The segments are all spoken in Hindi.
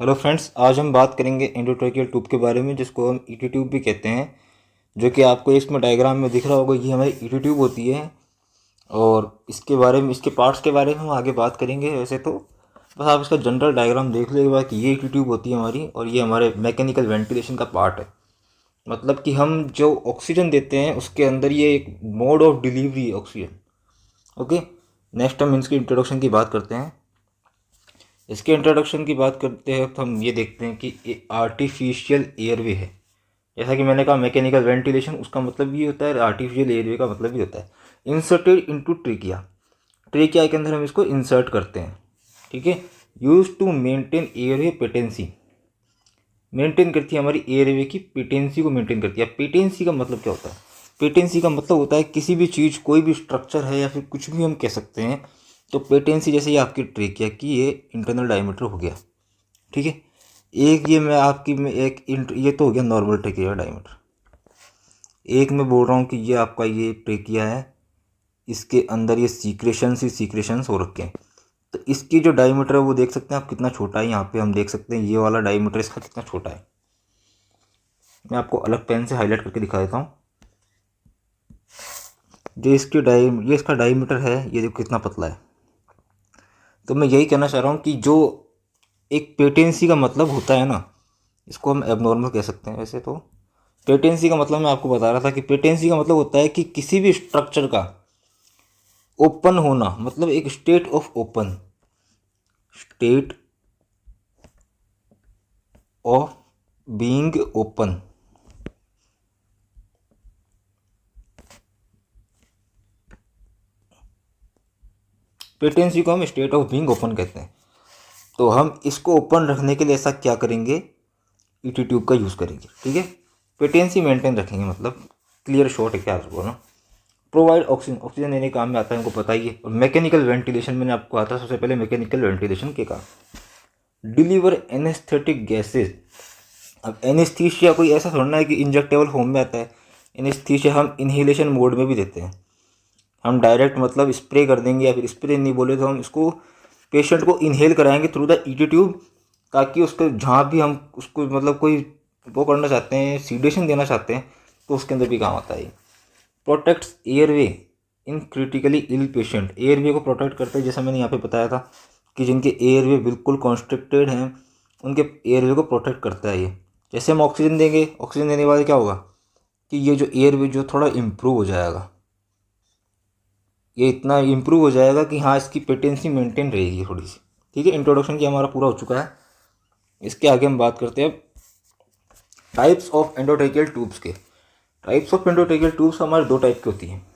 हेलो फ्रेंड्स, आज हम बात करेंगे एंडोट्रेकियल ट्यूब के बारे में, जिसको हम ईटी ट्यूब भी कहते हैं। जो कि आपको इसमें डायग्राम में दिख रहा होगा, ये हमारी ईटी ट्यूब होती है। और इसके बारे में, इसके पार्ट्स के बारे में हम आगे बात करेंगे। वैसे तो बस आप इसका जनरल डायग्राम देख लीजिएगा कि ये ईटी ट्यूब होती है हमारी, और ये हमारे मैकेनिकल वेंटिलेशन का पार्ट है। मतलब कि हम जो ऑक्सीजन देते हैं उसके अंदर ये एक मोड ऑफ डिलीवरी है ऑक्सीजन। ओके, नेक्स्ट हम इसकी इंट्रोडक्शन की बात करते हैं। इसके इंट्रोडक्शन की बात करते वक्त हम ये देखते हैं कि आर्टिफिशियल एयरवे है। जैसा कि मैंने कहा, मैकेनिकल वेंटिलेशन, उसका मतलब ये होता है। आर्टिफिशियल एयरवे का मतलब ये होता है इंसर्टेड इनटू ट्रेकिया। ट्रेकिया के अंदर हम इसको इंसर्ट करते हैं। ठीक है, use to maintain airway patency. Maintain करती है हमारी एयरवे की पेटेंसी को मेंटेन करती है। पेटेंसी का मतलब क्या होता है? पेटेंसी का मतलब होता है किसी भी चीज़, कोई भी स्ट्रक्चर है या फिर कुछ भी हम कह सकते हैं। तो पेटेंसी, जैसे ये आपकी ट्रेकिया की ये इंटरनल डायमीटर हो गया। ठीक है, एक ये मैं आपकी में एक ये तो हो गया नॉर्मल ट्रेकिया का डायमीटर। एक मैं बोल रहा हूँ कि ये आपका ये ट्रेकिया है, इसके अंदर ये सीक्रेशंस ही सीक्रेशंस हो रखे हैं। तो इसकी जो डायमीटर है वो देख सकते हैं आप कितना छोटा है। यहाँ पे हम देख सकते हैं ये वाला डायमीटर इसका कितना छोटा है। मैं आपको अलग पेन से हाईलाइट करके दिखा देता हूँ। जो ये इसका डायमीटर है, ये देखो कितना पतला है। तो मैं यही कहना चाह रहा हूँ कि जो एक पेटेंसी का मतलब होता है ना, इसको हम एबनॉर्मल कह सकते हैं। वैसे तो पेटेंसी का मतलब मैं आपको बता रहा था कि पेटेंसी का मतलब होता है कि किसी भी स्ट्रक्चर का ओपन होना, मतलब एक state of open, state of being open. Patency को हम स्टेट ऑफ बीइंग ओपन कहते हैं। तो हम इसको ओपन रखने के लिए ऐसा क्या करेंगे? ईटी ट्यूब का यूज़ करेंगे। ठीक है, पेटेंसी मेंटेन रखेंगे, मतलब क्लियर शॉर्ट है क्या उसको ना। प्रोवाइड ऑक्सीजन, ऑक्सीजन देने के काम में आता है, हमको पता ही है। और मैकेनिकल वेंटिलेशन, मैंने आपको कहा था सबसे पहले मैकेनिकल वेंटिलेशन के काम। Deliver anaesthetic gases. अब एनेस्थीसिया कोई ऐसा थोड़ा है कि इंजेक्टेबल फॉर्म में आता है। एनेस्थीसिया हम इन्हेलेशन मोड में भी देते हैं। हम डायरेक्ट मतलब स्प्रे कर देंगे, या फिर स्प्रे नहीं बोले तो हम इसको पेशेंट को इनहेल कराएंगे थ्रू द ईटी ट्यूब, ताकि उसको जहाँ भी हम उसको मतलब कोई वो करना चाहते हैं, सीडेशन देना चाहते हैं, तो उसके अंदर भी काम आता है। प्रोटेक्ट्स एयरवे इन क्रिटिकली इल पेशेंट। एयरवे को प्रोटेक्ट करते हैं, जैसा मैंने यहाँ पे बताया था कि जिनके एयरवे बिल्कुल कॉन्स्ट्रिक्टेड हैं उनके एयरवे को प्रोटेक्ट करता है ये। जैसे हम ऑक्सीजन देंगे, ऑक्सीजन देने के बाद क्या होगा कि ये जो एयरवे जो थोड़ा इम्प्रूव हो जाएगा। ये इतना इम्प्रूव हो जाएगा कि हाँ, इसकी पेटेंसी मेंटेन रहेगी थोड़ी सी। ठीक है, इंट्रोडक्शन की हमारा पूरा हो चुका है। इसके आगे हम बात करते हैं टाइप्स ऑफ एंडोट्रेकियल ट्यूब्स के। टाइप्स ऑफ एंडोट्रेकियल ट्यूब्स हमारे दो टाइप की होती हैं।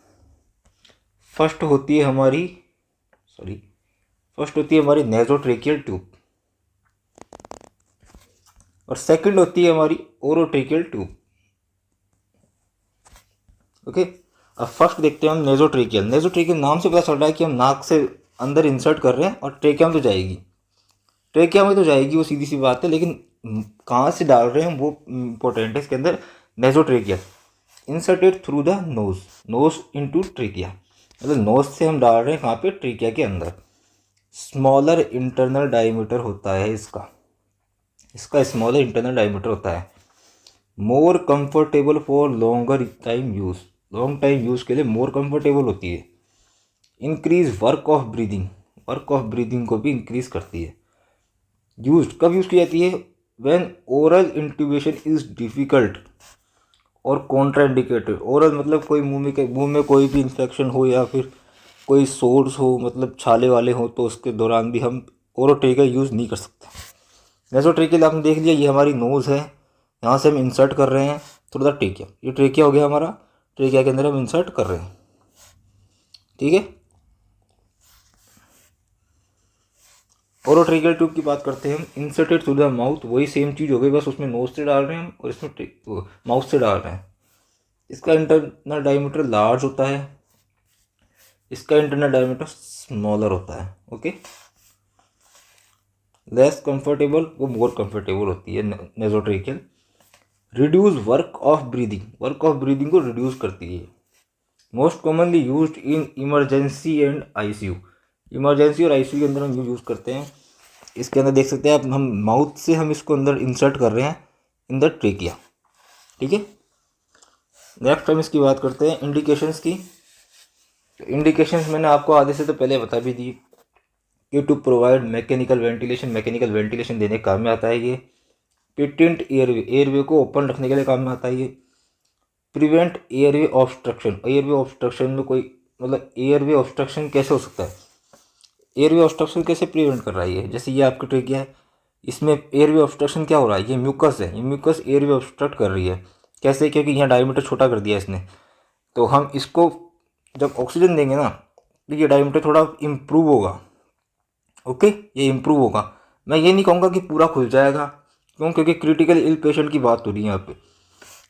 फर्स्ट होती है हमारी फर्स्ट होती है हमारी नेजोट्रेकियल ट्यूब, और सेकंड होती है हमारी ओरोट्रेकियल ट्यूब। ओके, अब फर्स्ट देखते हैं हम नेजोट्रेकियल। नेजोट्रेकियल नाम से पता चल रहा है कि हम नाक से अंदर इंसर्ट कर रहे हैं, और ट्रेकिया में तो जाएगी, ट्रेकिया में तो जाएगी, वो सीधी सी बात है। लेकिन कहाँ से डाल रहे हैं हम, वो इम्पोर्टेंट है इसके अंदर। Nasotrachea inserted through the nose, nose into trachea, मतलब नोज से हम डाल रहे हैं कहाँ पे? ट्रेकिया के अंदर। स्मॉलर इंटरनल डायमीटर होता है इसका, स्मॉलर इंटरनल डायमीटर होता है। More comfortable for longer time use, long time use के लिए मोर कंफर्टेबल होती है। Increase work of breathing, work of breathing को भी इंक्रीज करती है। यूज कब यूज़ की जाती है? When oral intubation is difficult और कॉन्ट्राइंडिकेटेड। ओरल मतलब कोई मुंह में कोई भी इन्फेक्शन हो, या फिर कोई सोर्स हो, मतलब छाले वाले हो, तो उसके दौरान भी हम ओरोट्रेकियल यूज़ नहीं कर सकते। नेसोट्रेकियल आपने देख लिया, ये हमारी नोज़ है, यहाँ से हम इंसर्ट कर रहे हैं थ्रू द ट्रेकिया। ये ट्रेकिया हो गया हमारा, ट्रेकिया के अंदर हम इंसर्ट कर रहे हैं। ठीक है, ओरोट्रेकियल ट्यूब की बात करते हैं हम। इंसर्टेड थ्रू द माउथ, वही सेम चीज़ हो गई, बस उसमें नोज से डाल रहे हैं हम, और इसमें माउथ से डाल रहे हैं। इसका इंटरनल डायमीटर लार्ज होता है, इसका इंटरनल डायमीटर स्मॉलर होता है। ओके, लेस कंफर्टेबल, वो मोर कंफर्टेबल होती है nasotracheal. Reduce work of breathing, work of breathing को रिड्यूस करती है। Most commonly used in emergency and ICU, emergency और आईसीयू के अंदर हम यूज़ करते हैं। इसके अंदर देख सकते हैं आप, हम माउथ से हम इसको अंदर इंसर्ट कर रहे हैं इन द ट्रेकिया। ठीक है, नेक्स्ट हम इसकी बात करते हैं इंडिकेशंस की। इंडिकेशंस मैंने आपको आधे से तो पहले बता भी दी कि टू प्रोवाइड मैकेनिकल वेंटिलेशन देने के काम में आता है ये। पेटेंट एयरवे को ओपन रखने के लिए काम में आता है ये। प्रिवेंट एयरवे ऑब्स्ट्रक्शन में कोई मतलब एयरवे ऑब्स्ट्रक्शन कैसे हो सकता है, एयरवे ऑब्स्ट्रक्शन कैसे प्रिवेंट कर रहा है ये। जैसे ये आपकी ट्रेकिया है, इसमें एयरवे ऑब्स्ट्रक्शन क्या हो रहा है, ये म्यूकस है, ये म्यूकस एयरवे ऑब्स्ट्रक्ट कर रही है। कैसे, क्योंकि यहाँ डायमीटर छोटा कर दिया इसने। तो हम इसको जब ऑक्सीजन देंगे ना तो ये डायमीटर थोड़ा इम्प्रूव होगा। ओके, ये इम्प्रूव होगा। मैं ये नहीं कहूँगा कि पूरा खुल जाएगा, क्यों, क्योंकि क्रिटिकल इल पेशेंट की बात हो रही है यहाँ पे।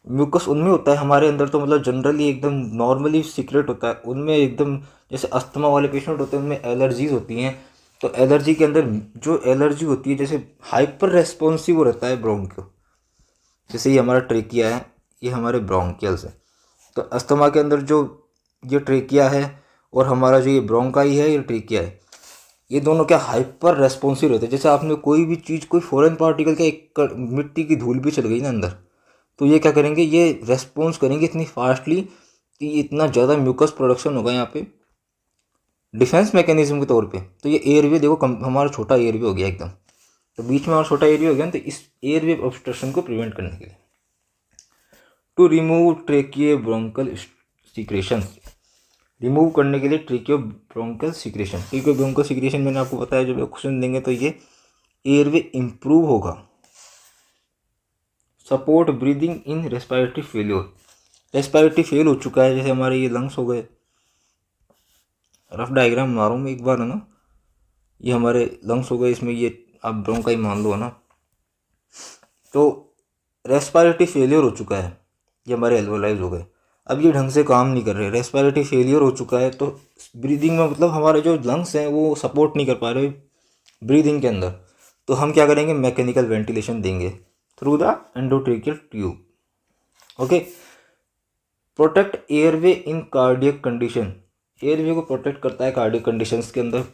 म्यूकस उनमें होता है, हमारे अंदर तो मतलब जनरली एकदम नॉर्मली सीक्रेट होता है, उनमें एकदम जैसे अस्थमा वाले पेशेंट होते हैं उनमें एलर्जीज होती हैं। तो एलर्जी के अंदर जो एलर्जी होती है, जैसे हाइपर रेस्पॉन्सिव रहता है ब्रोंकियो, जैसे ये हमारा ट्रेकिया है, ये हमारे ब्रोंकियल्स है। तो अस्थमा के अंदर जो ये ट्रेकिया है और हमारा जो ये ब्रोंकाई है, ये ट्रेकिया है, ये दोनों क्या हाइपर रेस्पॉन्सिव रहते हैं। जैसे आपने कोई भी चीज़, कोई फॉरेन पार्टिकल का एक मिट्टी की धूल भी चल गई ना अंदर, तो ये क्या करेंगे, ये रेस्पॉन्स करेंगे इतनी फास्टली कि इतना ज़्यादा म्यूकस प्रोडक्शन होगा यहाँ पे डिफेंस मैकेनिज्म के तौर पे। तो ये एयरवे देखो हमारा छोटा एयरवे हो गया एकदम, तो बीच में हमारा छोटा एयरवे हो गया, तो इस एयरवे ऑब्स्ट्रक्शन को प्रिवेंट करने के लिए to remove tracheobronchial secretion, remove करने के लिए ट्रेकियो ब्रोंकल सिक्रेशन मैंने आपको बताया, जब ऑक्सीजन देंगे तो ये एयरवे इम्प्रूव होगा। Support breathing in respiratory fail हो चुका है, जैसे हमारे ये लंग्स हो गए। रफ डायग्राम मारूँ मैं एक बार, है ना, ये हमारे लंग्स हो गए, इसमें ये आप ब्रोंकाई मान लो, है ना। तो रेस्पिरेटरी फेलियर हो चुका है, ये हमारे एल्वोलाइज हो गए, अब ये ढंग से काम नहीं कर रहे, रेस्पिरेटरी फेलियर हो चुका है। तो ब्रीदिंग में मतलब हमारे जो लंग्स हैं वो सपोर्ट नहीं कर पा रहे ब्रीदिंग के अंदर। तो हम क्या करेंगे, मैकेनिकल वेंटिलेशन देंगे through the endotracheal tube. Okay, protect airway in cardiac condition, airway को प्रोटेक्ट करता है कार्डियक कंडीशंस के अंदर।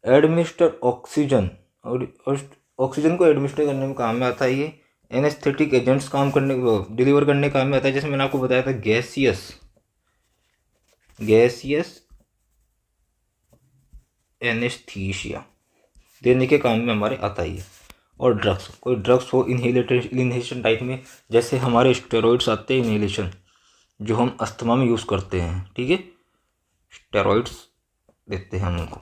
एडमिनिस्टर ऑक्सीजन, और ऑक्सीजन को एडमिनिस्टर करने में काम में आता है ये। एनेस्थेटिक एजेंट्स काम करने डिलीवर करने काम में आता है, जैसे मैंने आपको बताया था गैसियस एनेस्थीसिया देने के काम में हमारे आता ही है। और ड्रग्स, कोई ड्रग्स हो इनहेलेशन टाइप में, जैसे हमारे स्टेरॉइड्स आते हैं इनहेलेशन, जो हम अस्थमा में यूज़ करते हैं। ठीक है, स्टेरॉइड्स देते हैं हम उनको।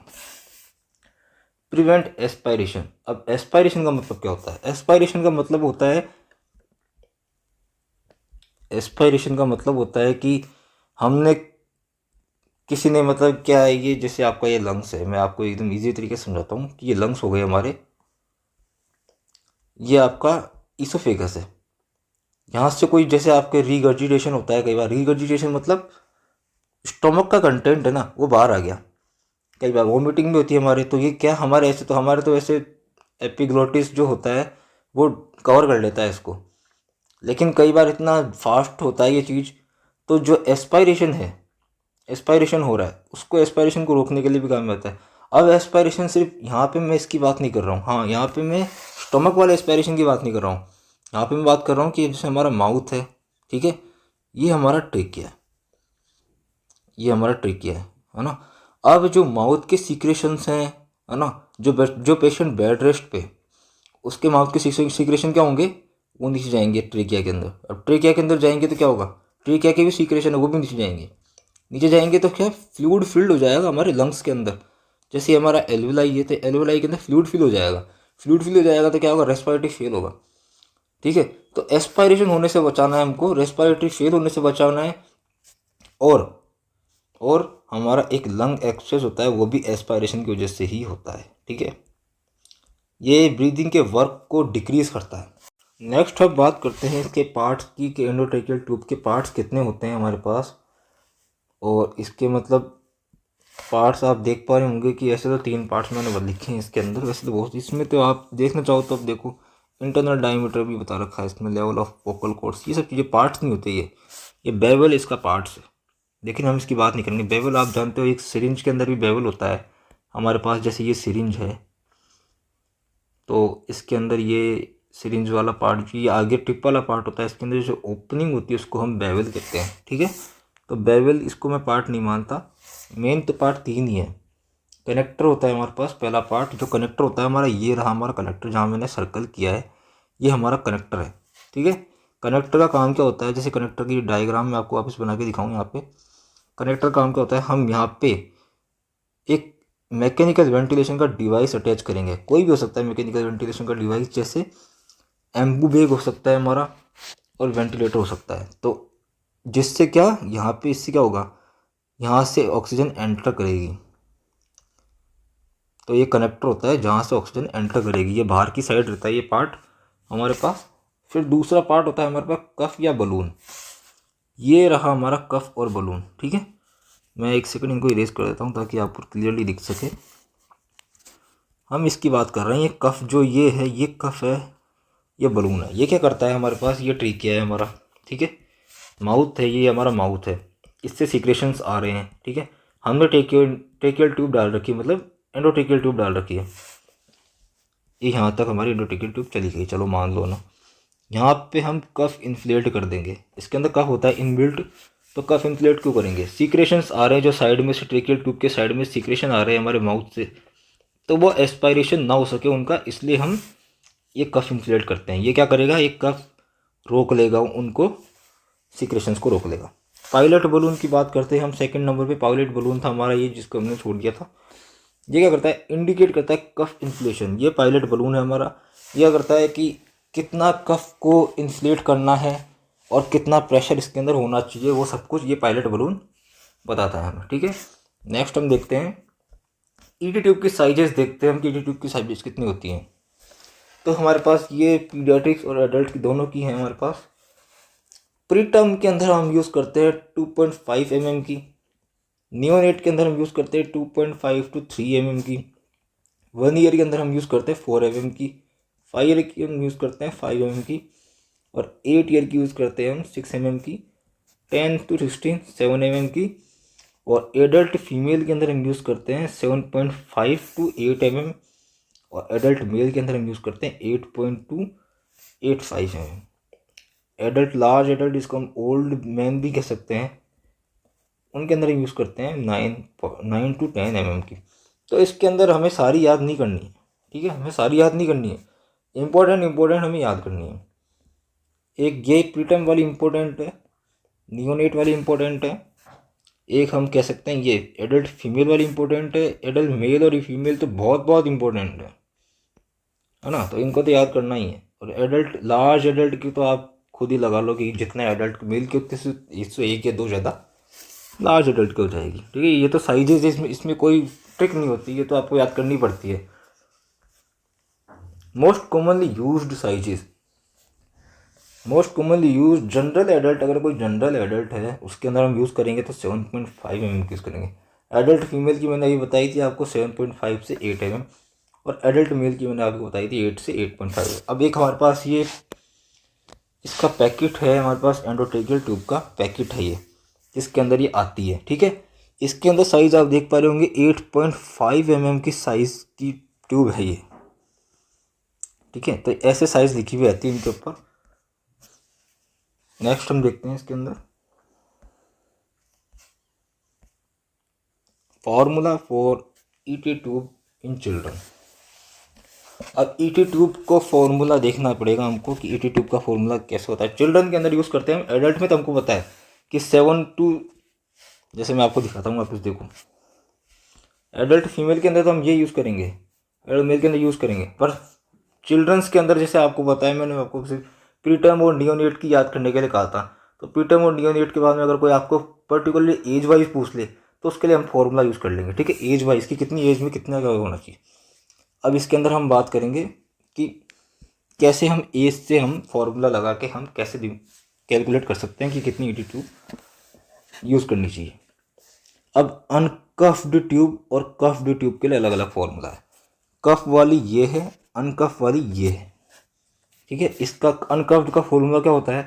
प्रिवेंट एस्पायरेशन, अब एस्पायरेशन का मतलब क्या होता है, एस्पायरेशन का मतलब होता है कि हमने किसी ने मतलब क्या है ये, जैसे आपका ये लंग्स है, मैं आपको एकदम इजी तरीके से समझाता हूँ कि ये लंग्स हो गए हमारे, ये आपका इसोफेगस है। यहाँ से कोई जैसे आपके रिगर्जिटेशन होता है, कई बार रिगर्जिटेशन मतलब स्टोमक का कंटेंट है ना वो बाहर आ गया, कई बार वोमिटिंग भी होती है हमारे। तो ये क्या हमारे ऐसे एपिग्लोटिस जो होता है वो कवर कर लेता है इसको, लेकिन कई बार इतना फास्ट होता है ये चीज़, तो जो एस्पायरेशन हो रहा है उसको एस्पायरेशन को रोकने के लिए भी काम में आता है। अब एस्पायरेशन सिर्फ यहाँ पे मैं इसकी बात नहीं कर रहा हूँ, हाँ यहाँ पे मैं स्टमक वाले एस्पायरेशन की बात नहीं कर रहा हूँ, यहाँ पे मैं बात कर रहा हूँ कि जैसे हमारा माउथ है, ठीक है, ये हमारा ट्रेकिया है ना। अब जो माउथ के सीक्रेशंस हैं, है ना, जो पेशेंट बेड रेस्ट पे, उसके माउथ के सीक्रेशन क्या होंगे, वो नीचे जाएंगे ट्रेकिया के अंदर। अब ट्रेकिया के अंदर जाएंगे तो क्या होगा, ट्रेकिया के भी सीक्रेशन है वो भी नीचे जाएंगे तो क्या फ्लूइड फिल्ड हो जाएगा हमारे लंग्स के अंदर। जैसे हमारा एल्वुलाई है तो एल्वुलाई के अंदर फ्लूइड फिल हो जाएगा, तो क्या होगा, रेस्पिरेटरी फेल होगा। ठीक है, तो एस्पायरेशन होने से बचाना है हमको, रेस्पिरेटरी फेल होने से बचाना है। और हमारा एक लंग एक्सेस होता है वो भी एस्पायरेशन की वजह से ही होता है। ठीक है, ये ब्रीदिंग के वर्क को डिक्रीज करता है। नेक्स्ट अब बात करते हैं इसके पार्ट्स की, कि एंडोट्रेकियल ट्यूब के पार्ट्स कितने होते हैं हमारे पास। और इसके मतलब पार्ट्स आप देख पा रहे होंगे कि ऐसे तो 3 पार्ट्स मैंने लिखे हैं इसके अंदर, वैसे तो बहुत, इसमें तो आप देखना चाहो तो अब देखो इंटरनल डायमीटर भी बता रखा है इसमें, लेवल ऑफ वोकल कॉर्ड्स, ये सब चीज़ें पार्ट्स नहीं होते। ये बेवल इसका पार्ट्स है, लेकिन हम इसकी बात नहीं करेंगे। बेवल आप जानते हो, एक सिरिंज के अंदर भी बेवल होता है हमारे पास, जैसे ये सिरिंज है, तो इसके अंदर ये सिरिंज वाला पार्ट, ये आगे टिप वाला पार्ट होता है, इसके अंदर जो ओपनिंग होती है उसको हम बेवल कहते हैं। ठीक है, तो बेवल इसको मैं पार्ट नहीं मानता। मेन तो पार्ट 3 ही है। कनेक्टर होता है हमारे पास, पहला पार्ट जो कनेक्टर होता है हमारा, ये रहा हमारा कनेक्टर जहाँ मैंने सर्कल किया है, ये हमारा कनेक्टर है। ठीक है, कनेक्टर का काम क्या होता है, जैसे कनेक्टर की डायग्राम में आपको वापस बना के दिखाऊँ यहाँ पे। कनेक्टर का काम क्या होता है, हम यहाँ पे एक मैकेनिकल वेंटिलेशन का डिवाइस अटैच करेंगे। कोई भी हो सकता है मैकेनिकल वेंटिलेशन का डिवाइस, जैसे एम्बू बैग हो सकता है हमारा, और वेंटिलेटर हो सकता है। तो जिससे क्या यहाँ पे, इससे क्या होगा, यहाँ से ऑक्सीजन एंटर करेगी। तो ये कनेक्टर होता है जहाँ से ऑक्सीजन एंटर करेगी, ये बाहर की साइड रहता है ये पार्ट हमारे पास। फिर दूसरा पार्ट होता है हमारे पास कफ या बलून। ये रहा हमारा कफ और बलून। ठीक है, मैं एक सेकंड इनको इरेज कर देता हूँ ताकि आपको क्लियरली दिख सके। हम इसकी बात कर रहे हैं, ये कफ जो ये है, ये कफ है, ये बलून है। ये क्या करता है हमारे पास, ये ट्रीकिया है हमारा। ठीक है, माउथ है, ये हमारा माउथ है, इससे सीक्रेशंस आ रहे हैं। ठीक है, हमने ट्रेकियल ट्यूब डाल रखी है, मतलब एंडोट्रेकियल ट्यूब डाल रखी है। ये यहाँ तक हमारी एंडोट्रेकियल ट्यूब चली गई, चलो मान लो ना। यहाँ पे हम कफ इन्फ्लेट कर देंगे, इसके अंदर कफ होता है इनबिल्ट। तो कफ इन्फ्लेट क्यों करेंगे, सीक्रेशंस आ रहे हैं जो साइड में से, ट्रेकियल ट्यूब के साइड में सीक्रेशन आ रहे हैं हमारे माउथ से, तो वो एस्पायरेशन ना हो सके उनका, इसलिए हम ये कफ इन्फ्लेट करते हैं। ये क्या करेगा, ये कफ रोक लेगा उनको, सीक्रेशंस को रोक लेगा। पायलट बलून की बात करते हैं हम, सेकंड नंबर पे पायलट बलून था हमारा ये, जिसको हमने छोड़ दिया था। ये क्या करता है, इंडिकेट करता है कफ इन्फ्लेशन। ये पायलट बलून है हमारा, यह करता है कि कितना कफ को इन्फ्लेट करना है और कितना प्रेशर इसके अंदर होना चाहिए, वो सब कुछ ये पायलट बलून बताता है हमें। ठीक है, नेक्स्ट हम देखते हैं ईटी ट्यूब की साइजेस, देखते हैं हम कि ईटी ट्यूब की साइजेस कितनी होती हैं। तो हमारे पास ये पीडियाट्रिक्स और एडल्ट की दोनों की हैं हमारे पास। प्री टर्म के अंदर हम यूज़ करते हैं 2.5 mm की, नियोनेट के अंदर हम यूज़ करते हैं 2.5 to 3 mm की, 1 ईयर के अंदर हम यूज़ करते हैं 4 mm की, 5 ईयर की हम यूज़ करते हैं 5 mm की, और 8 ईयर की यूज़ करते हैं हम 6 mm की, 10 to 16 7 mm की, और एडल्ट फीमेल के अंदर हम यूज़ करते हैं 7.5 to 8 mm, और एडल्ट मेल के अंदर हम यूज़ करते हैं 8.2 8.5 mm। एडल्ट लार्ज एडल्ट, जिसको हम ओल्ड मैन भी कह सकते हैं, उनके अंदर यूज़ करते हैं 9 to 10 mm की। तो इसके अंदर हमें सारी याद नहीं करनी है। ठीक है, हमें सारी याद नहीं करनी है, इम्पोर्टेंट हमें याद करनी है। एक ये प्रीटर्म वाली इम्पोर्टेंट है, नियोनेट वाली इम्पोर्टेंट है, एक हम कह सकते हैं ये एडल्ट फीमेल वाली इम्पोर्टेंट है। एडल्ट मेल और फीमेल तो बहुत बहुत इम्पोर्टेंट है ना, तो इनको तो याद करना ही है। और एडल्ट लार्ज एडल्ट की तो आप खुद ही लगा लो कि जितने एडल्ट मेल के उतने से 101 या 2 ज़्यादा लार्ज एडल्ट की हो जाएगी। ठीक है, ये तो साइजेज, इसमें कोई ट्रिक नहीं होती, ये तो आपको याद करनी पड़ती है। Most commonly used sizes, most commonly use general adult, अगर कोई जनरल एडल्ट है उसके अंदर हम यूज़ करेंगे तो 7.5 mm की यूज़ करेंगे। एडल्ट फीमेल की मैंने अभी बताई थी आपको 7.5 से 8 mm, और एडल्ट मेल की मैंने आपको बताई थी 8 से 8.5। अब एक हमारे पास ये इसका पैकेट है, हमारे पास एंडोट्रेकियल ट्यूब का पैकेट है ये, जिसके अंदर ये आती है। ठीक है, इसके अंदर साइज आप देख पा रहे होंगे 8.5 mm की साइज की ट्यूब है ये। ठीक है, तो ऐसे साइज लिखी हुई आती है इनके ऊपर। नेक्स्ट हम देखते हैं इसके अंदर formula for ET tube in children. अब ईटी ट्यूब को फॉर्मूला देखना पड़ेगा हमको कि ईटी ट्यूब का फॉर्मूला कैसे होता है। चिल्ड्रन के अंदर यूज़ करते हैं, एडल्ट में तो हमको पता है कि 7 to, जैसे मैं आपको दिखाता हूँ, आप कुछ देखो। एडल्ट फीमेल के अंदर तो हम ये यूज़ करेंगे, एडल्ट मेल के अंदर यूज़ करेंगे, पर चिल्ड्रंस के अंदर जैसे आपको बताया मैंने, आपको प्रीटर्म और नियोनेट की याद करने के लिए कहा था। तो प्रीटर्म और नियोनेट के बाद में अगर कोई आपको पर्टिकुलरली एज वाइज पूछ ले तो उसके लिए हम फॉर्मूला यूज़ कर लेंगे। ठीक है, एज वाइज की कितनी एज में कितना क्या होना चाहिए। अब इसके अंदर हम बात करेंगे कि कैसे हम एज से हम फॉर्मूला लगा के हम कैसे कैलकुलेट कर सकते हैं कि कितनी ईटी ट्यूब यूज़ करनी चाहिए। अब अनकफ्ड ट्यूब और कफ्ड ट्यूब के लिए अलग अलग फॉर्मूला है। कफ वाली ये है, अनकफ वाली ये है। ठीक है, इसका अनकफ्ड का फॉर्मूला क्या होता है,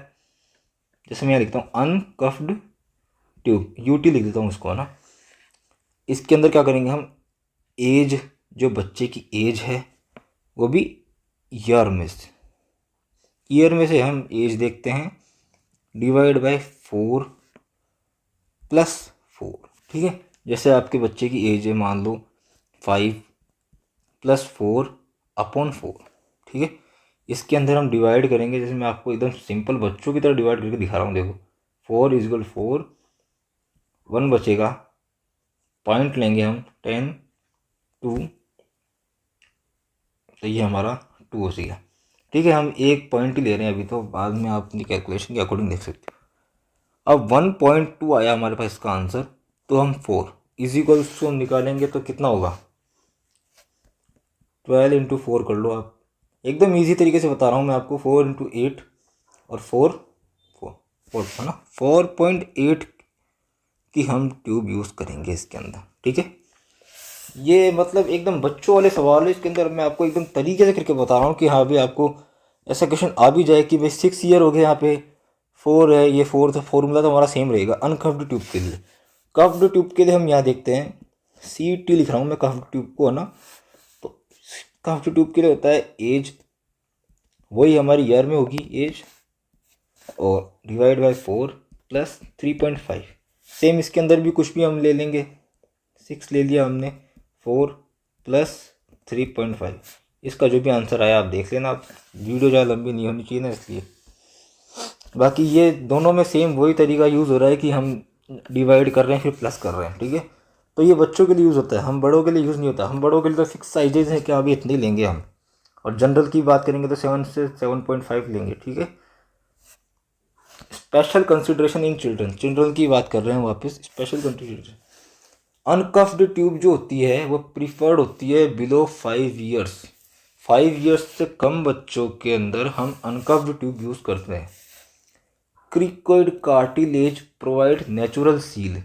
जैसे मैं यहाँ लिखता हूँ अनकफ्ड ट्यूब, यूटी लिख देता हूँ उसको, है ना। इसके अंदर क्या करेंगे हम, एज जो बच्चे की एज है वो भी ईयर में से हम एज देखते हैं, डिवाइड बाय 4 प्लस 4, ठीक है। जैसे आपके बच्चे की एज है मान लो 5 + 4 अपॉन 4, ठीक है। इसके अंदर हम डिवाइड करेंगे, जैसे मैं आपको एकदम सिंपल बच्चों की तरह डिवाइड करके दिखा रहा हूँ। देखो 4 = 4, 1 बचेगा, पॉइंट लेंगे हम 10, 2, तो ये हमारा 2 हो गया, ठीक है। हम एक पॉइंट ही ले रहे हैं अभी, तो बाद में आप अपनी कैलकुलेशन के अकॉर्डिंग देख सकते हो। अब 1.2 आया हमारे पास इसका आंसर, तो हम 4 = हम निकालेंगे तो कितना होगा, 12 × 4 कर लो आप। एकदम इजी तरीके से बता रहा हूँ मैं आपको। 4 × 8 और 4 है ना, 4.8 की हम ट्यूब यूज़ करेंगे इसके अंदर, ठीक है। ये मतलब एकदम बच्चों वाले सवाल है, इसके अंदर मैं आपको एकदम तरीके से करके बता रहा हूँ कि हाँ भाई आपको ऐसा क्वेश्चन आ भी जाए कि भाई 6 ईयर हो गए, यहाँ पे 4 है, ये 4 था, फॉर्मूला तो हमारा सेम रहेगा अनकर्व्ड ट्यूब के लिए। कर्व्ड ट्यूब के लिए हम यहाँ देखते हैं CT लिख रहा हूँ मैं कर्व्ड ट्यूब को, है ना। तो कर्व्ड ट्यूब के लिए होता है एज, वही हमारी ईयर में होगी एज, और डिवाइड बाय 4 + 3.5। सेम इसके अंदर भी कुछ भी हम ले लेंगे, 6 ले लिया हमने, 4 + 3.5। इसका जो भी आंसर आया आप देख लेना, आप वीडियो ज़्यादा लंबी नहीं होनी चाहिए ना, इसलिए। बाकी ये दोनों में सेम वही तरीका यूज़ हो रहा है कि हम डिवाइड कर रहे हैं फिर प्लस कर रहे हैं, ठीक है। तो ये बच्चों के लिए यूज़ होता है, हम बड़ों के लिए यूज़ नहीं होता। हम बड़ों के लिए तो फिक्स साइजेज हैं कि अभी इतने लेंगे हम, और जनरल की बात करेंगे तो 7 से 7.5 लेंगे, ठीक है। स्पेशल कंसिडरेशन इन चिल्ड्रन की बात कर रहे हैं वापस। स्पेशल कंसिडरेशन, अनकफ्ड ट्यूब जो होती है वो प्रीफर्ड होती है बिलो 5 ईयर्स। 5 ईयर्स से कम बच्चों के अंदर हम अनकफ्ड ट्यूब यूज़ करते हैं। Cricoid cartilage provide natural seal,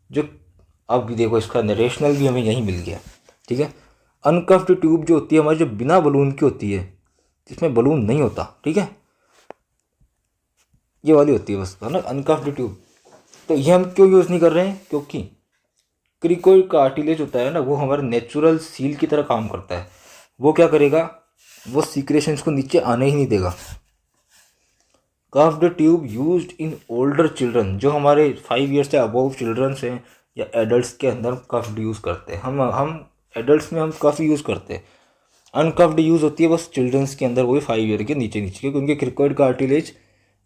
जो अब भी देखो इसका नरेशनल भी हमें यहीं मिल गया, ठीक है। अनकफ्ड ट्यूब जो होती है हमारी, जो बिना बलून की होती है, जिसमें बलून नहीं होता, ठीक है, ये वाली होती है बस, है ना, अनकफ्ड ट्यूब। तो ये हम क्यों यूज़ नहीं कर रहे हैं, क्योंकि क्रिकोइड कार्टिलेज होता है ना, वो हमारे नेचुरल सील की तरह काम करता है। वो क्या करेगा, वो सीक्रेशंस को नीचे आने ही नहीं देगा। Curved tube used in older children, जो हमारे 5 ईयर से अबव चिल्ड्रंस हैं या एडल्ट्स के अंदर कर्व्ड यूज़ करते हैं। हम एडल्ट्स में हम काफ़ी यूज़ करते हैं। अनकर्व्ड यूज़ होती है बस चिल्ड्रंस के अंदर, वही 5 ईयर के नीचे नीचे, क्योंकि उनके क्रिकोइड कार्टिलेज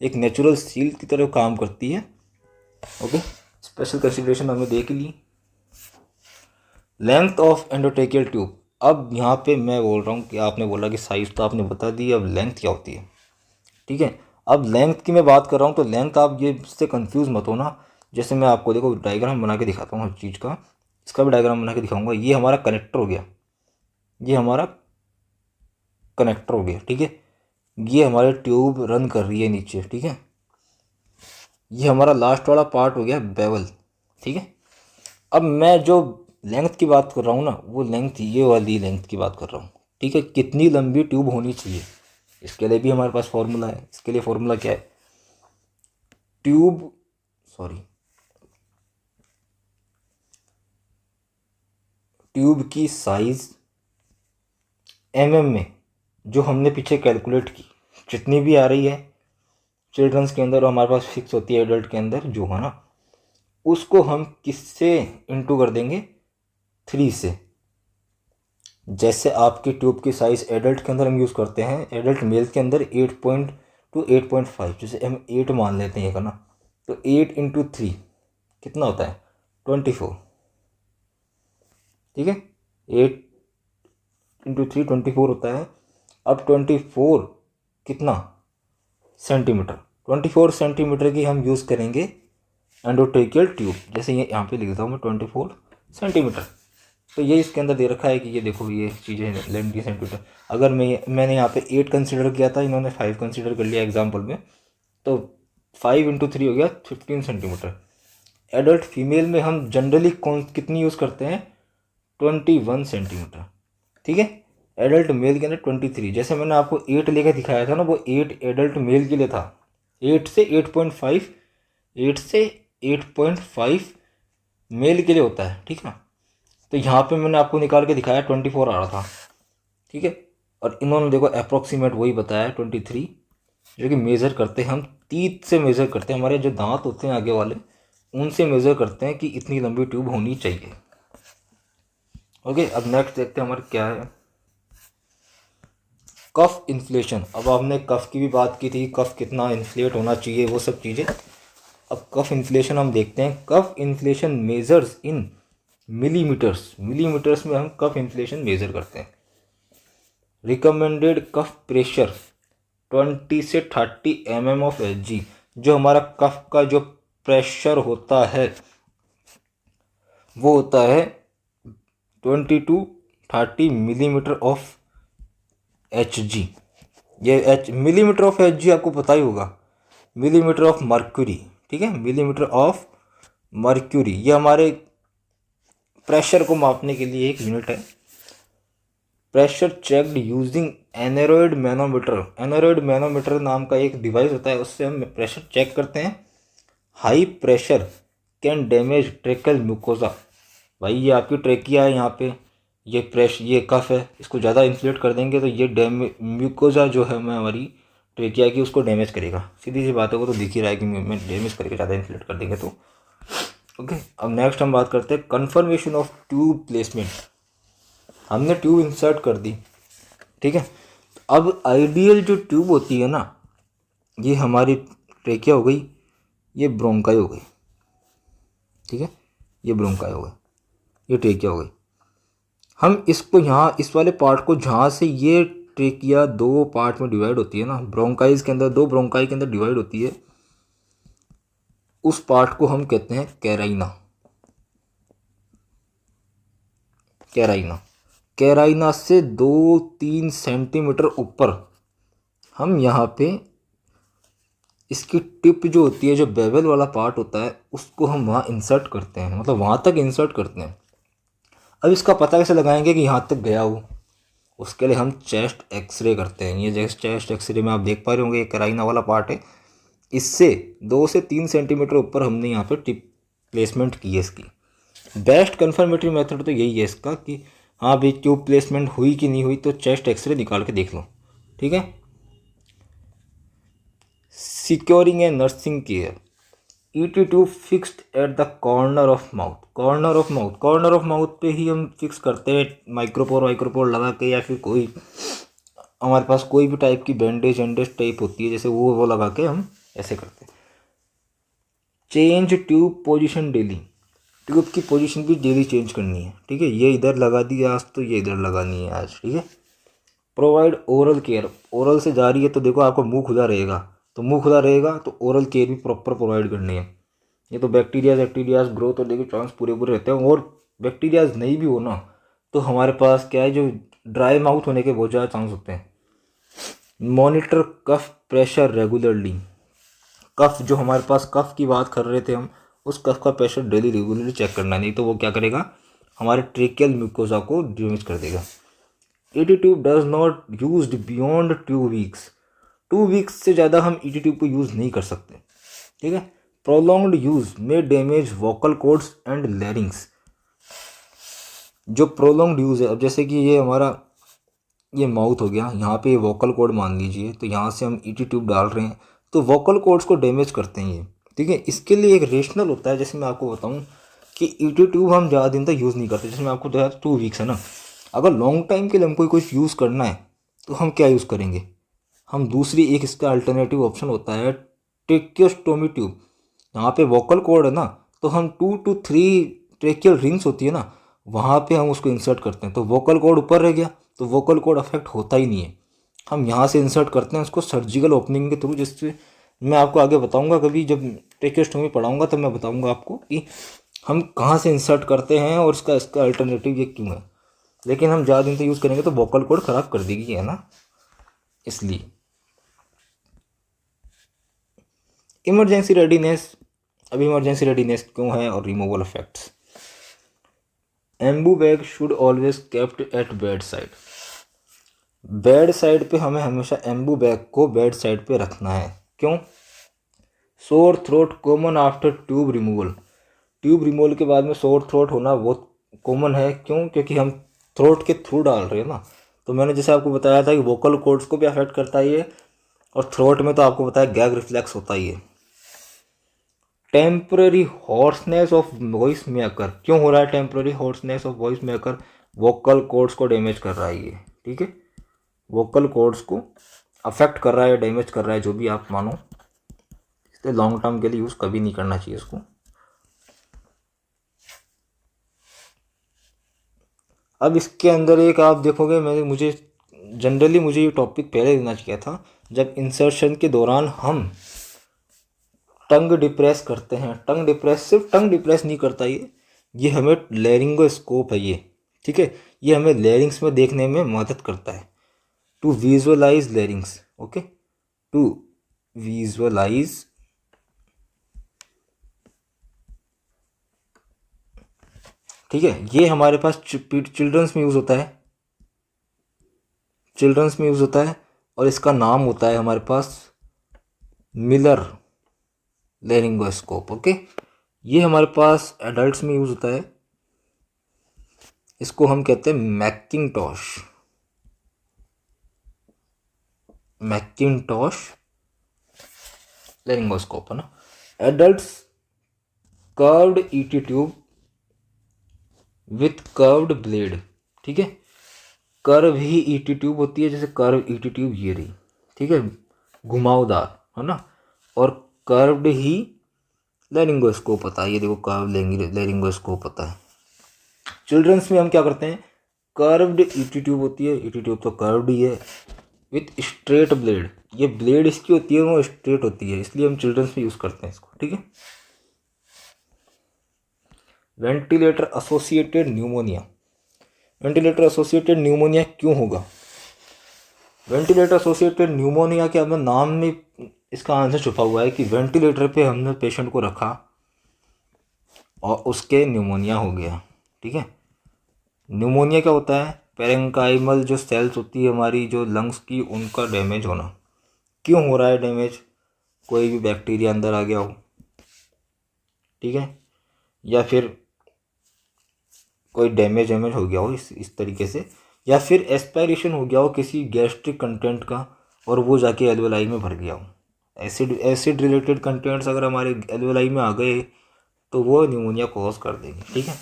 एक नेचुरल सील की तरह काम करती है। ओके, स्पेशल कंसिडरेशन हमने देख ली। लेंथ ऑफ एंडोट्रेकियल ट्यूब, अब यहाँ पे मैं बोल रहा हूँ कि आपने बोला कि साइज़ तो आपने बता दी, अब लेंथ क्या होती है, ठीक है। अब लेंथ की मैं बात कर रहा हूँ, तो लेंथ आप ये इससे कंफ्यूज मत होना। जैसे मैं आपको देखो डायग्राम बना के दिखाता हूँ हर चीज़ का, इसका भी डायग्राम बना के दिखाऊंगा। ये हमारा कनेक्टर हो गया, ये हमारा कनेक्टर हो गया, ठीक है। ये हमारे ट्यूब रन कर रही है नीचे, ठीक है। ये हमारा लास्ट वाला पार्ट हो गया बेवल, ठीक है। अब मैं जो लेंथ की बात कर रहा हूँ ना, वो लेंथ, ये वाली लेंथ की बात कर रहा हूँ, ठीक है। कितनी लंबी ट्यूब होनी चाहिए, इसके लिए भी हमारे पास फॉर्मूला है। इसके लिए फॉर्मूला क्या है, ट्यूब की साइज में, जो हमने पीछे कैलकुलेट की, जितनी भी आ रही है चिल्ड्रंस के अंदर, हमारे पास फिक्स होती है एडल्ट के अंदर जो है ना, उसको हम किससे इंटू कर देंगे, 3 से। जैसे आपकी ट्यूब की साइज़ एडल्ट के अंदर हम यूज़ करते हैं, एडल्ट मेल के अंदर 8 to 8.5, जैसे हम 8 मान लेते हैं, ना, तो 8 × 3 कितना होता है, 24, ठीक है। 8 × 3 24 होता है। अब 24 कितना सेंटीमीटर, 24 सेंटीमीटर की हम यूज़ करेंगे एंडोट्रेकियल ट्यूब। जैसे ये यहाँ पे लिख देता हूँ मैं 24 सेंटीमीटर। तो ये इसके अंदर दे रखा है कि ये देखो ये चीज़ें लेंथ की सेंटीमीटर। अगर मैंने यहाँ पे 8 कंसिडर किया था, इन्होंने 5 कंसिडर कर लिया एग्जाम्पल में, तो 5 × 3 हो गया 15 सेंटीमीटर। एडल्ट फीमेल में हम जनरली कितनी यूज़ करते हैं, 21 सेंटीमीटर, ठीक है। एडल्ट मेल के अंदर 23। जैसे मैंने आपको 8 लेकर दिखाया था ना, वो 8 एडल्ट मेल के लिए था, 8 से 8.5, 8 से 8.5 मेल के लिए होता है, ठीक है। तो यहाँ पे मैंने आपको निकाल के दिखाया 24 आ रहा था, ठीक है। और इन्होंने देखो अप्रोक्सीमेट वही बताया 23, जो कि मेज़र करते हैं हम टीथ से मेज़र करते हैं, हमारे जो दांत होते हैं आगे वाले उनसे मेज़र करते हैं कि इतनी लंबी ट्यूब होनी चाहिए। ओके, अब नेक्स्ट देखते हैं हमारे क्या है, कफ इन्फ्लेशन। अब आपने कफ की भी बात की थी, कफ कितना इन्फ्लेट होना चाहिए वो सब चीज़ें। अब कफ इन्फ्लेशन हम देखते हैं। Cuff inflation measures in millimeters, millimeters में हम कफ इन्फ्लेशन मेज़र करते हैं। रिकमेंडेड कफ प्रेशर 20 से 30 mm ऑफ Hg। जो हमारा कफ का जो प्रेशर होता है वो होता है 20 to 30 मिलीमीटर ऑफ Hg। ये मिलीमीटर ऑफ Hg आपको पता ही होगा, मिलीमीटर ऑफ मर्क्यूरी, ठीक है, मिलीमीटर ऑफ मर्क्यूरी। ये हमारे प्रेशर को मापने के लिए एक यूनिट है। Pressure checked using aneroid manometer. Aneroid manometer नाम का एक डिवाइस होता है, उससे हम प्रेशर चेक करते हैं। High pressure can damage tracheal mucosa. भाई ये आपकी ट्रेकिया है, यहाँ पे ये कफ है, इसको ज़्यादा इन्फ्लेट कर देंगे तो ये म्यूकोजा जो है हमारी ट्रेकिया की उसको डैमेज करेगा। सीधी सी बात है, वो तो दिख ही रहा है कि मैं डैमेज करके ज़्यादा इन्फ्लेट कर देंगे तो। ओके, अब नेक्स्ट हम बात करते हैं कन्फर्मेशन ऑफ ट्यूब प्लेसमेंट। हमने ट्यूब इंसर्ट कर दी, ठीक है। अब आइडियल जो ट्यूब होती है ना, ये हमारी ट्रेकिया हो गई, ये ब्रोंकाई हो गई, ठीक है, ये ब्रोंकाई हो गई, ये ट्रेकिया हो गई। हम इसको यहाँ इस वाले पार्ट को जहाँ से ये ट्रेकिया दो पार्ट में डिवाइड होती है ना, ब्रोंकाइज के अंदर, दो ब्रोंकाई के अंदर डिवाइड होती है, उस पार्ट को हम कहते हैं कैराइना। कैराइना, कैराइना से 2-3 सेंटीमीटर ऊपर हम यहाँ पे इसकी टिप जो होती है, जो बेवल वाला पार्ट होता है, उसको हम वहाँ इंसर्ट करते हैं, मतलब वहाँ तक इंसर्ट करते हैं। अब इसका पता कैसे लगाएंगे कि यहाँ तक गया हो? उसके लिए हम चेस्ट एक्सरे करते हैं। ये जैसे चेस्ट एक्सरे में आप देख पा रहे होंगे, ये कैराइना वाला पार्ट है, इससे 2 से 3 सेंटीमीटर ऊपर हमने यहाँ पे टिप प्लेसमेंट की है इसकी। बेस्ट कन्फर्मेटरी मेथड तो यही है इसका कि हाँ भाई ट्यूब प्लेसमेंट हुई कि नहीं हुई, तो चेस्ट एक्सरे निकाल के देख लो, ठीक है। Securing A nursing care, ET tube fixed at the corner of mouth. Corner of mouth, corner of mouth पे ही हम फिक्स करते हैं, माइक्रोपोर लगा के, या फिर कोई हमारे पास कोई भी टाइप की बैंडेज टाइप होती है, जैसे वो लगा के हम ऐसे करते हैं। Change tube position daily, tube की पोजीशन भी डेली चेंज करनी है, ठीक है। ये इधर लगा दी आज तो ये इधर लगानी है आज, ठीक है। प्रोवाइड ओरल केयर, ओरल से जा रही है तो देखो आपका मुंह खुला रहेगा, तो मुंह खुला रहेगा तो ओरल केयर भी प्रॉपर प्रोवाइड करनी है। ये तो बैक्टीरियाज ग्रोथ होने के चांस पूरे रहते हैं, और बैक्टीरियाज नहीं भी हो ना तो हमारे पास क्या है, जो ड्राई माउथ होने के बहुत ज़्यादा चांस होते हैं। मॉनिटर कफ प्रेशर रेगुलरली, कफ जो हमारे पास कफ की बात कर रहे थे हम, उस कफ का प्रेशर डेली रेगुलरली चेक करना, नहीं तो वो क्या करेगा, हमारे ट्रेकियल म्यूकोजा को डैमेज कर देगा। ET tube does not used beyond 2 weeks, 2 weeks से ज़्यादा हम ईटी ट्यूब को यूज़ नहीं कर सकते, ठीक है। प्रोलॉन्ग्ड यूज में डैमेज वोकल कॉर्ड्स एंड लैरिंग्स, जो प्रोलॉन्ग्ड यूज़ है, अब जैसे कि ये हमारा ये माउथ हो गया, यहाँ पे वोकल कॉर्ड मान लीजिए, तो यहाँ से हम ईटी ट्यूब डाल रहे हैं तो वोकल कॉर्ड्स को डैमेज करते हैं ये, ठीक है। इसके लिए एक रेशनल होता है, जैसे मैं आपको बताऊँ कि ईटी ट्यूब हम ज़्यादा दिन तक यूज़ नहीं करते, जैसे मैं आपको बताया 2 वीक्स है ना। अगर लॉन्ग टाइम के लिए हमको कुछ यूज़ करना है तो हम क्या यूज़ करेंगे, हम दूसरी एक इसका अल्टरनेटिव ऑप्शन होता है ट्रेकियोस्टोमी ट्यूब। यहाँ पे वोकल कॉर्ड है ना, तो हम 2 to 3 ट्रेकियल रिंग्स होती है ना, वहाँ पे हम उसको इंसर्ट करते हैं, तो वोकल कॉर्ड ऊपर रह गया, तो वोकल कॉर्ड अफेक्ट होता ही नहीं है। हम यहाँ से इंसर्ट करते हैं उसको सर्जिकल ओपनिंग के थ्रू, जिससे मैं आपको आगे बताऊँगा, कभी जब ट्रेकियोस्टोमी पढ़ाऊँगा तब मैं बताऊँगा आपको कि हम कहाँ से इंसर्ट करते हैं और इसका अल्टरनेटिव ये क्यों है। लेकिन हम ज़्यादा दिन तक यूज़ करेंगे तो वोकल कॉर्ड ख़राब कर देगी, है ना, इसलिए। इमरजेंसी रेडीनेस, अब इमरजेंसी रेडीनेस क्यों है और removal effects. Anbu bag should always kept at bed side, bed side पे हमें हमेशा एम्बू बैग को बेड साइड पे रखना है। क्यों? Sore throat common after tube removal, tube removal के बाद में सोर थ्रोट होना बहुत कॉमन है। क्यों? क्योंकि हम थ्रोट के थ्रू डाल रहे हैं ना, तो मैंने जैसे आपको बताया था कि वोकल कॉर्ड्स को भी अफेक्ट करता है ये, और थ्रोट में तो आपको बताया गैग रिफ्लेक्स होता ही है। टेम्पररी हॉर्सनेस ऑफ वॉइस में आकर क्यों हो रहा है? टेम्पररी हॉर्सनेस ऑफ वॉइस में आकर वोकल कॉर्ड्स को डैमेज कर रहा है ये, ठीक है, वोकल कॉर्ड्स को अफेक्ट कर रहा है, डैमेज कर रहा है, जो भी आप मानो, इसलिए लॉन्ग टर्म के लिए यूज़ कभी नहीं करना चाहिए इसको। अब इसके अंदर एक आप देखोगे, मुझे जनरली मुझे ये टॉपिक पहले देना चाहिए था, जब इंसर्शन के दौरान हम टंग डिप्रेस करते हैं। टंग डिप्रेस सिर्फ टंग डिप्रेस नहीं करता ये हमें लैरिंगोस्कोप है ये, ठीक है, ये हमें लैरिंग्स में देखने में मदद करता है, to visualise larynx, okay, to visualise, ठीक है। ये हमारे पास चिल्ड्रंस में यूज़ होता है, चिल्ड्रंस में यूज़ होता है, और इसका नाम होता है हमारे पास मिलर लैरिंगोस्कोप, ओके। ये हमारे पास एडल्ट्स में यूज़ होता है, इसको हम कहते हैं मैकिंटॉश लैरिंगोस्कोप, है ना। Adults curved ET tube with curved blade, ठीक है, कर्व ही ईटी ट्यूब होती है, जैसे कर्व ईटी ट्यूब ये रही, ठीक है, घुमावदार, है ना, और कर्व्ड ही लैरिंगोस्कोप होता है, ये देखो कर्व लैरिंगोस्कोप होता है। चिल्ड्रंस में हम क्या करते हैं, कर्व्ड ईटी ट्यूब होती है, ईटी ट्यूब तो कर्व्ड ही है, विथ स्ट्रेट ब्लेड, ये ब्लेड इसकी होती है, वो स्ट्रेट होती है, इसलिए हम चिल्ड्रंस में यूज़ करते हैं इसको, ठीक है। Ventilator associated pneumonia, ventilator associated pneumonia क्यों होगा? वेंटिलेटर एसोसिएटेड न्यूमोनिया के अंदर नाम में इसका आंसर छुपा हुआ है कि वेंटिलेटर पे हमने पेशेंट को रखा और उसके न्यूमोनिया हो गया, ठीक है। न्यूमोनिया क्या होता है? पेरेंकाइमल जो सेल्स होती है हमारी, जो लंग्स की, उनका डैमेज होना। क्यों हो रहा है डैमेज? कोई भी बैक्टीरिया अंदर आ गया हो, ठीक है, या फिर कोई डैमेज हो गया हो इस तरीके से, या फिर एस्पायरेशन हो गया हो किसी गैस्ट्रिक कंटेंट का और वो जाके एल्वेलाई में भर गया हो। एसिड रिलेटेड कंटेंट्स अगर हमारे एल्वेलाई में आ गए तो वो न्यूमोनिया कॉज कर देंगे, ठीक है।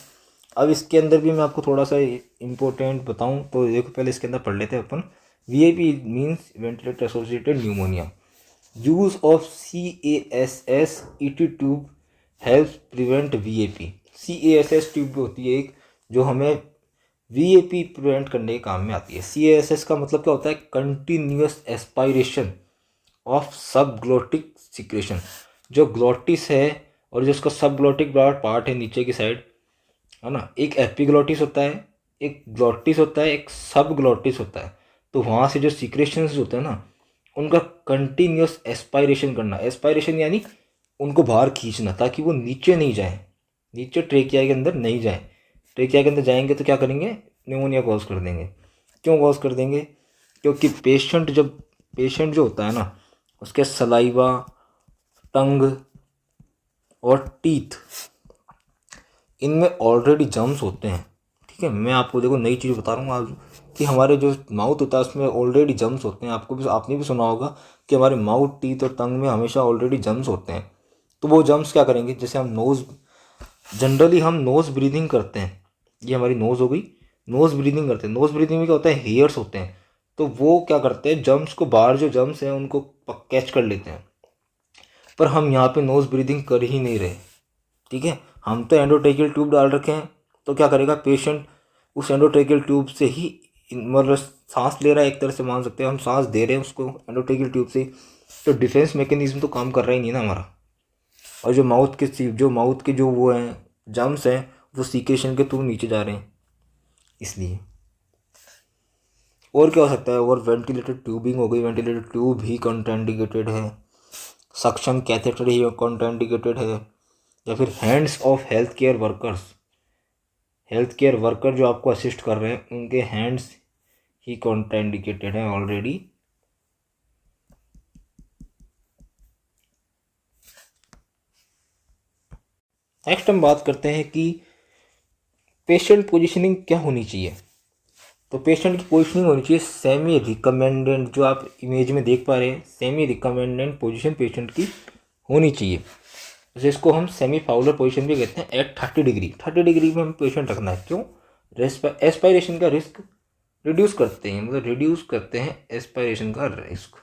अब इसके अंदर भी मैं आपको थोड़ा सा इम्पोर्टेंट बताऊं तो देखो, पहले इसके अंदर पढ़ लेते हैं अपन। VAP means ventilator associated pneumonia. Use of CASS ET tube help prevent VAP। CASS tube होती है एक, जो हमें VAP प्रिवेंट करने के काम में आती है। CASS का मतलब क्या होता है? कंटिन्यूस एस्पायरेशन ऑफ सब ग्लोटिक सिक्रेशन। जो ग्लोटिस है और जो उसका सब ग्लोटिक पार्ट है नीचे की साइड, है ना, एक एपिग्लोटिस होता है, एक ग्लोटिस होता है, एक सब ग्लोटिस होता है। तो वहाँ से जो सिक्रेशंस होते हैं ना, उनका कंटिन्यूस एस्पायरेशन करना। एस्पायरेशन यानी उनको बाहर खींचना, ताकि वो नीचे नहीं जाए, नीचे ट्रेकिया के अंदर नहीं जाए। ट्रेकिया के अंदर जाएंगे तो क्या करेंगे? न्यूमोनिया कॉज कर देंगे। क्यों कॉज कर देंगे? क्योंकि पेशेंट जो होता है ना, उसके सलाइवा, टंग और टीथ, इनमें ऑलरेडी जम्स होते हैं, ठीक है। मैं आपको देखो नई चीज़ बता रहा हूँ आज, कि हमारे जो माउथ होता है उसमें ऑलरेडी जम्स होते हैं। आपने भी सुना होगा कि हमारे माउथ, टीथ और टंग में हमेशा ऑलरेडी जम्स होते हैं। तो वो जम्स क्या करेंगे? जैसे जनरली हम नोज़ ब्रीदिंग करते हैं, ये हमारी नोज़ हो गई, नोज़ ब्रीदिंग करते हैं। नोज़ ब्रीदिंग में क्या होता है? हेयर्स होते हैं, तो वो क्या करते हैं? जम्स को, बाहर जो जम्स हैं उनको कैच कर लेते हैं। पर हम यहाँ पे नोज़ ब्रीदिंग कर ही नहीं रहे, ठीक है। हम तो एंडोट्रेकियल ट्यूब डाल रखे हैं, तो क्या करेगा पेशेंट? उस एंडोट्रेकियल ट्यूब से ही मतलब सांस ले रहा है, एक तरह से मान सकते हैं हम सांस दे रहे हैं उसको एंडोट्रेकियल ट्यूब से। तो डिफेंस मैकेनिज्म तो काम कर रहा ही नहीं ना हमारा। और जो माउथ के जो वो हैं जम्स हैं, वो सीक्रेशन के थ्रू नीचे जा रहे हैं, इसलिए। और क्या हो सकता है? और वेंटिलेटेड ट्यूबिंग हो गई, वेंटिलेटेड ट्यूब ही कॉन्ट्राइंडिकेटेड है, सक्शन कैथेटर ही कॉन्ट्राइंडिकेटेड है, या फिर hands of health care worker जो आपको असिस्ट कर रहे हैं, उनके हैंड्स ही कॉन्ट्राइंडिकेटेड है ऑलरेडी। नेक्स्ट हम बात करते हैं कि पेशेंट पोजीशनिंग क्या होनी चाहिए। तो पेशेंट की पोजिशनिंग होनी चाहिए सेमी रिकमेंडेंट, जो आप इमेज में देख पा रहे हैं सेमी रिकमेंडेंट पोजीशन पेशेंट की होनी चाहिए। जैसे इसको हम सेमी फाउलर पोजीशन भी कहते हैं। एट 30 डिग्री, 30 डिग्री में हम पेशेंट रखना है। क्यों? एस्पायरेशन का रिस्क रिड्यूस करते हैं, मतलब रिड्यूस करते हैं एस्पायरेशन का रिस्क।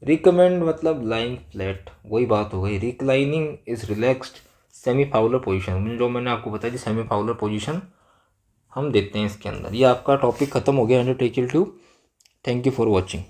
रिकमेंड मतलब लाइंग फ्लैट, वही बात हो गई। Reclining is relaxed semi Fowler position, जो मैंने आपको बताया थी सेमी फाउलर पोजीशन हम देते हैं इसके अंदर। ये आपका टॉपिक खत्म हो गया endotracheal tube. Thank you for watching.